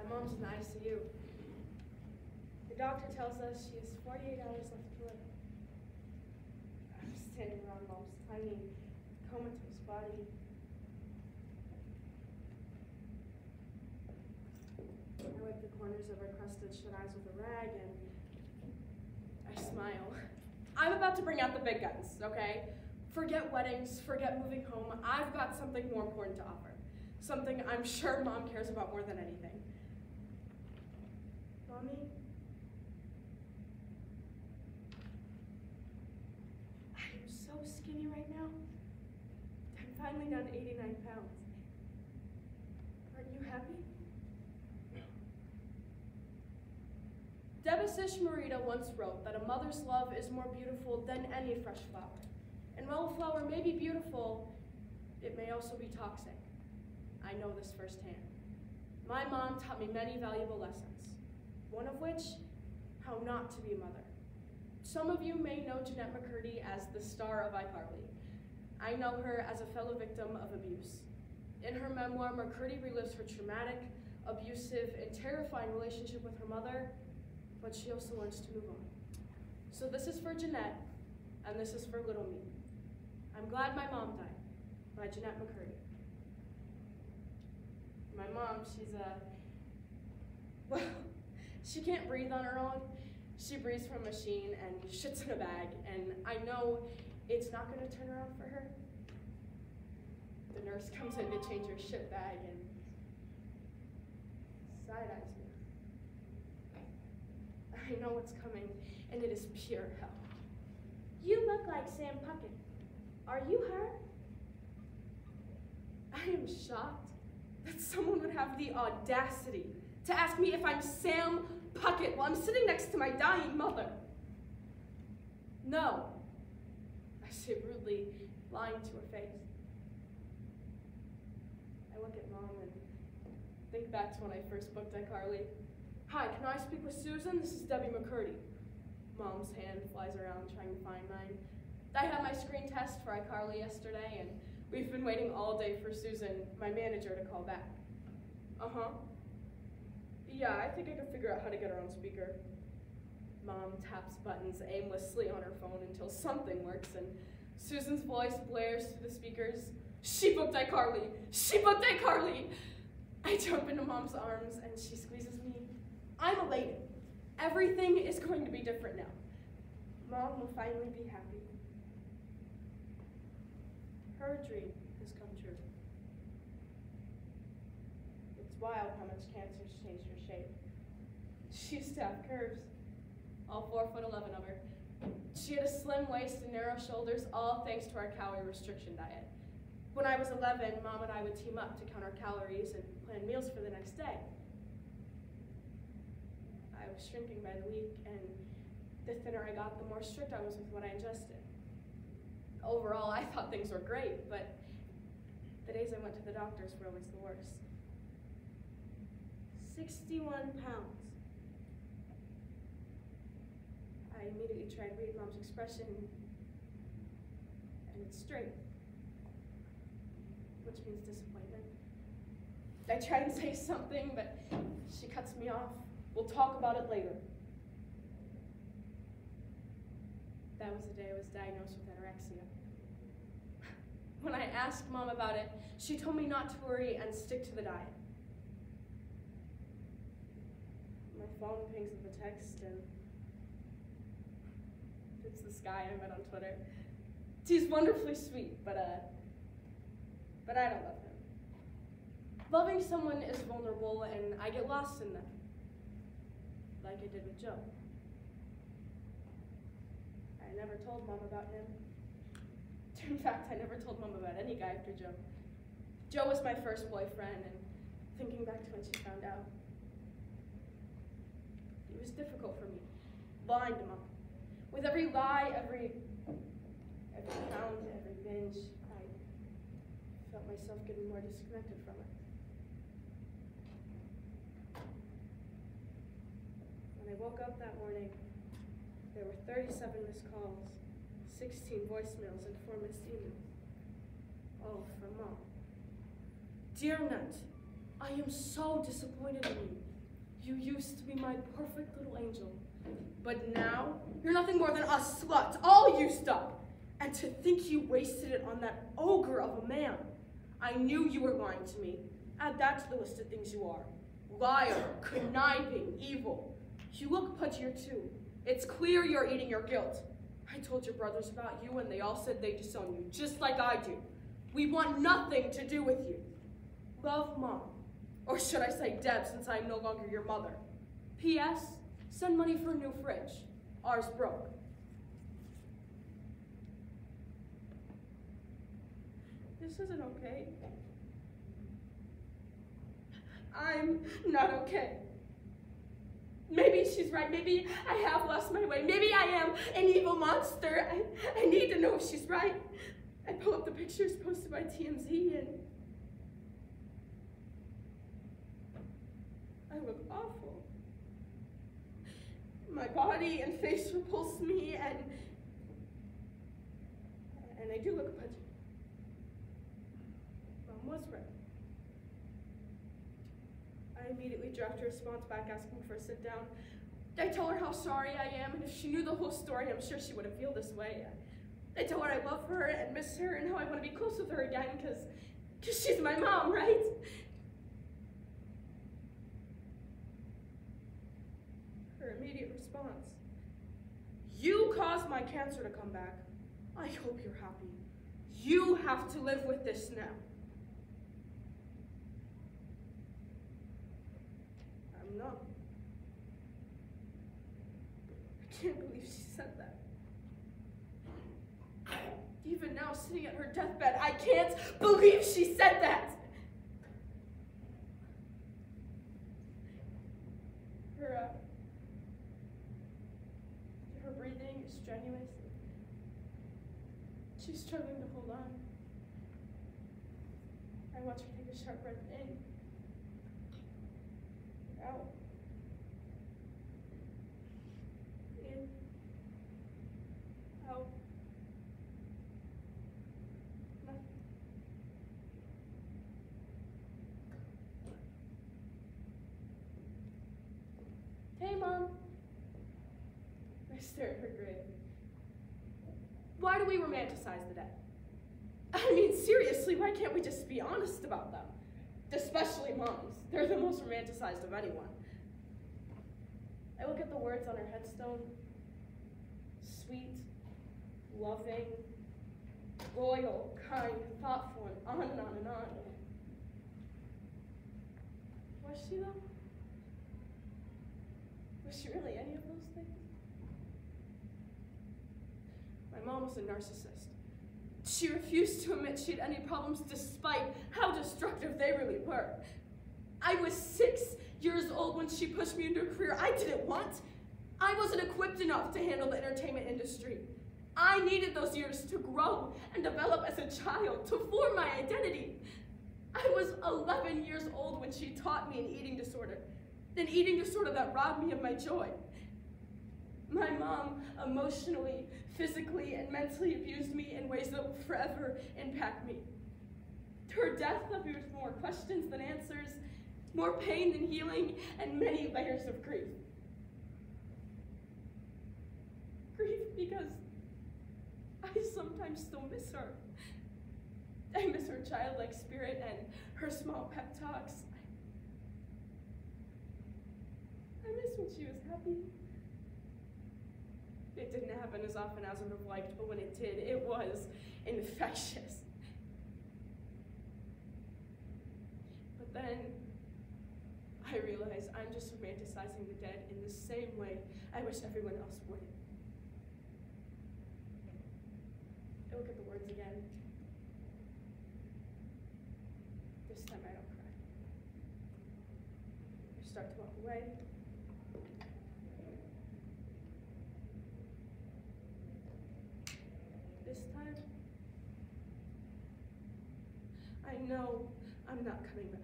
mom's in the ICU. The doctor tells us she has 48 hours left to live. I'm standing around mom's tiny, comatose body. I wipe the corners of her crusted shut eyes with a rag and I smile. I'm about to bring out the big guns, okay? Forget weddings, forget moving home. I've got something more important to offer. Something I'm sure Mom cares about more than anything. Mommy? I am so skinny right now. I'm finally down to 89 pounds. Aren't you happy? Debasish Marita once wrote that a mother's love is more beautiful than any fresh flower. And while a flower may be beautiful, it may also be toxic. I know this firsthand. My mom taught me many valuable lessons, one of which, how not to be a mother. Some of you may know Jeanette McCurdy as the star of iCarly. I know her as a fellow victim of abuse. In her memoir, McCurdy relives her traumatic, abusive, and terrifying relationship with her mother, but she also learns to move on. So this is for Jeanette, and this is for little me. I'm glad my mom died, by Jeanette McCurdy. My mom, well, she can't breathe on her own. She breathes from a machine and shits in a bag, and I know it's not gonna turn around for her. The nurse comes in to change her shit bag and side-eyes me. I know what's coming, and it is pure hell. You look like Sam Puckett. Are you her? I am shocked that someone would have the audacity to ask me if I'm Sam Puckett while I'm sitting next to my dying mother. No, I say rudely, lying to her face. I look at Mom and think back to when I first booked iCarly. Hi, can I speak with Susan? This is Debbie McCurdy. Mom's hand flies around trying to find mine. I had my screen test for iCarly yesterday, and we've been waiting all day for Susan, my manager, to call back. Uh-huh. Yeah, I think I can figure out how to get her on speaker. Mom taps buttons aimlessly on her phone until something works, and Susan's voice blares through the speakers. She booked iCarly! She booked iCarly! I jump into Mom's arms, and she squeezes me. I'm elated. Everything is going to be different now. Mom will finally be happy. Her dream has come true. It's wild how much cancer's changed her shape. She used to have curves, all 4'11" of her. She had a slim waist and narrow shoulders, all thanks to our calorie restriction diet. When I was 11, Mom and I would team up to count our calories and plan meals for the next day. I was shrinking by the week, and the thinner I got, the more strict I was with what I ingested. Overall, I thought things were great, but the days I went to the doctors were always the worst. 61 pounds. I immediately tried to read Mom's expression, and it's straight, which means disappointment. I try and say something, but she cuts me off. We'll talk about it later. That was the day I was diagnosed with anorexia. When I asked Mom about it, she told me not to worry and stick to the diet. My phone pings with a text, and it's this guy I met on Twitter. He's wonderfully sweet, but I don't love him. Loving someone is vulnerable, and I get lost in them, like I did with Joe. I never told Mom about him. In fact, I never told Mom about any guy after Joe. Joe was my first boyfriend, and thinking back to when she found out, it was difficult for me, lying to Mom. With every lie, every pound, every binge, I felt myself getting more disconnected from it. When I woke up that morning, there were 37 missed calls, 16 voicemails, and 4 missed emails. All from Mom. Dear Nut, I am so disappointed in you. You used to be my perfect little angel. But now, you're nothing more than a slut, all used up. And to think you wasted it on that ogre of a man. I knew you were lying to me. Add that to the list of things you are. Liar, conniving, evil. You look puttier too. It's clear you're eating your guilt. I told your brothers about you and they all said they disown you, just like I do. We want nothing to do with you. Love, Mom. Or should I say Deb, since I am no longer your mother. P.S. Send money for a new fridge. Ours broke. This isn't okay. I'm not okay. Maybe she's right. Maybe I have lost my way. Maybe I am an evil monster. I need to know if she's right. I pull up the pictures posted by TMZ and I look awful. My body and face repulse me and I do look pudgy. Mom was right. I immediately draft a response back asking for a sit down. I tell her how sorry I am, and if she knew the whole story, I'm sure she wouldn't feel this way. I tell her I love her and miss her and how I want to be close with her again because she's my mom, right? Her immediate response. You caused my cancer to come back. I hope you're happy. You have to live with this now. I'm numb. I can't believe she said that. Even now, sitting at her deathbed, I can't believe she said that. Her breathing is strenuous. She's struggling to hold on. I watch her take a sharp breath in, out, in, out. Nothing. Hey, Mom. I stare at her grave. Why do we romanticize the dead? I mean, seriously, why can't we just be honest about them? Especially moms. They're the most romanticized of anyone. I look at the words on her headstone. Sweet, loving, loyal, kind, thoughtful, and on and on and on. Was she though? Was she really any of those things? My mom was a narcissist. She refused to admit she had any problems despite how destructive they really were. I was 6 years old when she pushed me into a career I didn't want. I wasn't equipped enough to handle the entertainment industry. I needed those years to grow and develop as a child, to form my identity. I was 11 years old when she taught me an eating disorder that robbed me of my joy. My mom emotionally, physically, and mentally abused me in ways that will forever impact me. Her death left me with more questions than answers, more pain than healing, and many layers of grief. Grief because I sometimes still miss her. I miss her childlike spirit and her small pep talks. I miss when she was happy. It didn't happen as often as I would have liked, but when it did, it was infectious. But then I realized I'm just romanticizing the dead in the same way I wish everyone else would. I look at the words again. This time I don't cry. I start to walk away. This time, I know I'm not coming back.